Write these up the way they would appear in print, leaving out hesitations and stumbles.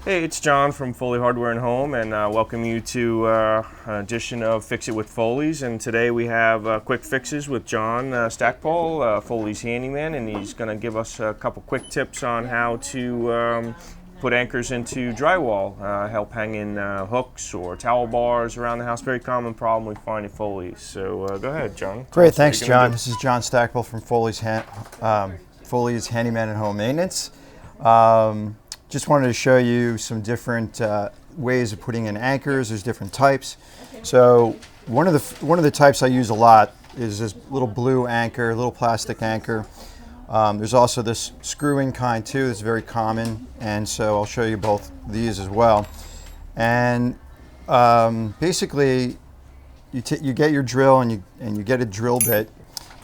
Hey, it's John from Foley Hardware and Home, and welcome you to an edition of Fix It with Foleys. And today we have quick fixes with John Stackpole, Foley's handyman, and he's going to give us a couple quick tips on how to put anchors into drywall, help hang in hooks or towel bars around the house. Very common problem we find at Foley's. So go ahead, John. Great, thanks, John. This is John Stackpole from Foley's Handyman and Home Maintenance. Just wanted to show you some different ways of putting in anchors. There's different types. So one of the types I use a lot is this little blue anchor, little plastic anchor. There's also this screw-in kind too. That's very common, and so I'll show you both these as well. And basically, you get your drill and you get a drill bit.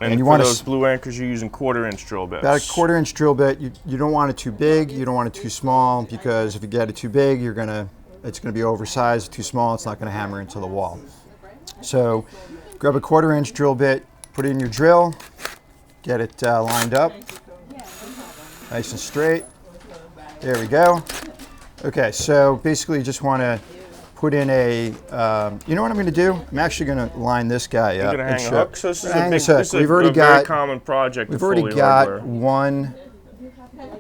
And you want those blue anchors, you're using 1/4-inch drill bits. About a 1/4-inch drill bit. You don't want it too big. You don't want it too small, because if you get it too big, it's gonna be oversized. Too small, it's not gonna hammer into the wall. So grab a 1/4-inch drill bit, put it in your drill, get it lined up, nice and straight. There we go. Okay, so basically, you just want to put in a, you know what I'm going to do? I'm actually going to line this guy up. You're going to hang a hook? So this is a very common project. We've already got one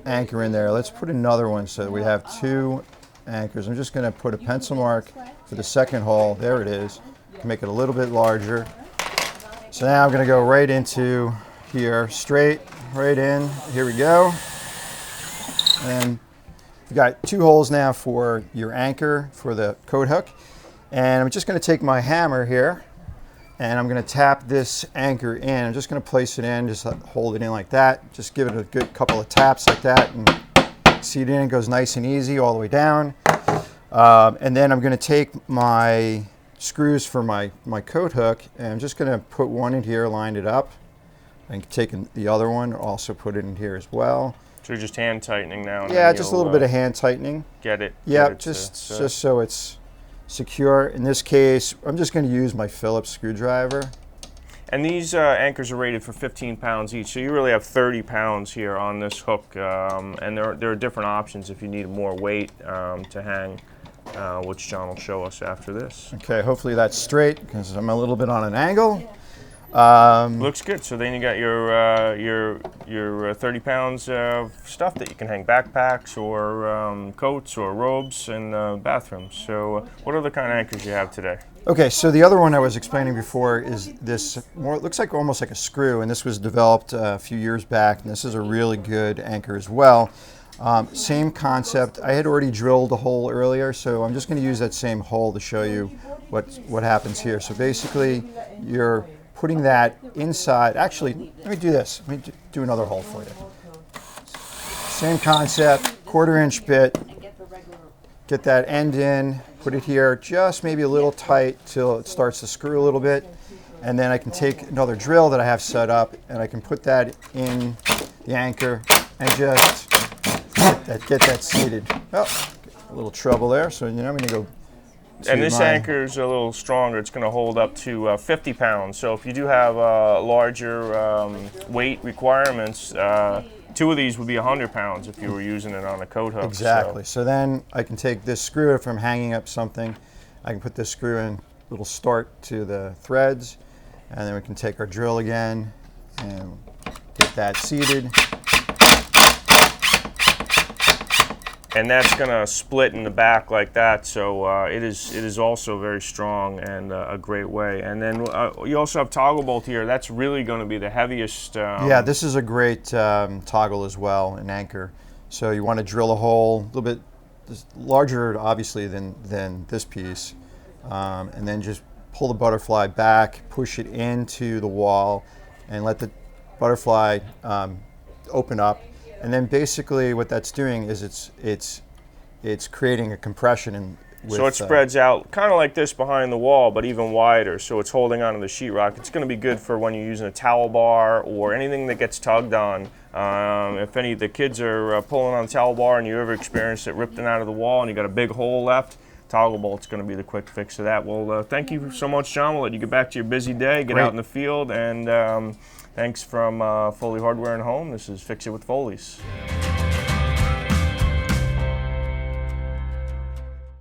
anchor in there. Let's put another one so we have two anchors. I'm just going to put a pencil mark for the second hole. There it is. Make it a little bit larger. So now I'm going to go right into here, straight, right in. Here we go. And you've got two holes now for your anchor for the coat hook, and I'm just going to take my hammer here and I'm going to tap this anchor in. I'm just going to place it in, just hold it in like that, just give it a good couple of taps like that, and see it in. It goes nice and easy all the way down. And then I'm going to take my screws for my coat hook, and I'm just going to put one in here, line it up, and take the other one, also put it in here as well. So you're just hand tightening now? And yeah, just a little bit of hand tightening. Get it? Yeah, just so it's secure. In this case, I'm just going to use my Phillips screwdriver. And these anchors are rated for 15 pounds each, so you really have 30 pounds here on this hook. And there are different options if you need more weight to hang, which John will show us after this. Okay, hopefully that's straight, because I'm a little bit on an angle. Looks good. So then you got your 30 pounds of stuff that you can hang backpacks or coats or robes in bathrooms. So what other kind of anchors you have today? Okay, so the other one I was explaining before is this more, it looks like almost like a screw, and this was developed a few years back, and this is a really good anchor as well. Same concept. I had already drilled a hole earlier, so I'm just going to use that same hole to show you what happens here. So basically, you're putting that inside. Actually, let me do this. Let me do another hole for you. Same concept, 1/4-inch bit. Get that end in, put it here, just maybe a little tight till it starts to screw a little bit. And then I can take another drill that I have set up, and I can put that in the anchor and just get that seated. Oh, a little trouble there. So I'm going to go. And this anchor is a little stronger. It's going to hold up to 50 pounds. So if you do have larger weight requirements, two of these would be 100 pounds if you were using it on a coat hook. Exactly. So then I can take this screw, if I'm hanging up something, I can put this screw in, little start to the threads, and then we can take our drill again and get that seated. And that's going to split in the back like that, so it is also very strong and a great way. And then you also have toggle bolt here. That's really going to be the heaviest. Yeah, this is a great toggle as well, an anchor. So you want to drill a hole a little bit larger, obviously, than this piece, and then just pull the butterfly back, push it into the wall, and let the butterfly open up. And then basically what that's doing is it's creating a compression so it spreads out kind of like this behind the wall, but even wider. So it's holding onto the sheetrock. It's going to be good for when you're using a towel bar or anything that gets tugged on. If any of the kids are pulling on the towel bar and you ever experienced it ripping out of the wall and you got a big hole left, toggle bolt's going to be the quick fix to that. Well, thank you so much, John. We'll let you get back to your busy day, get out in the field, and thanks from Foley Hardware and Home. This is Fix It with Foleys.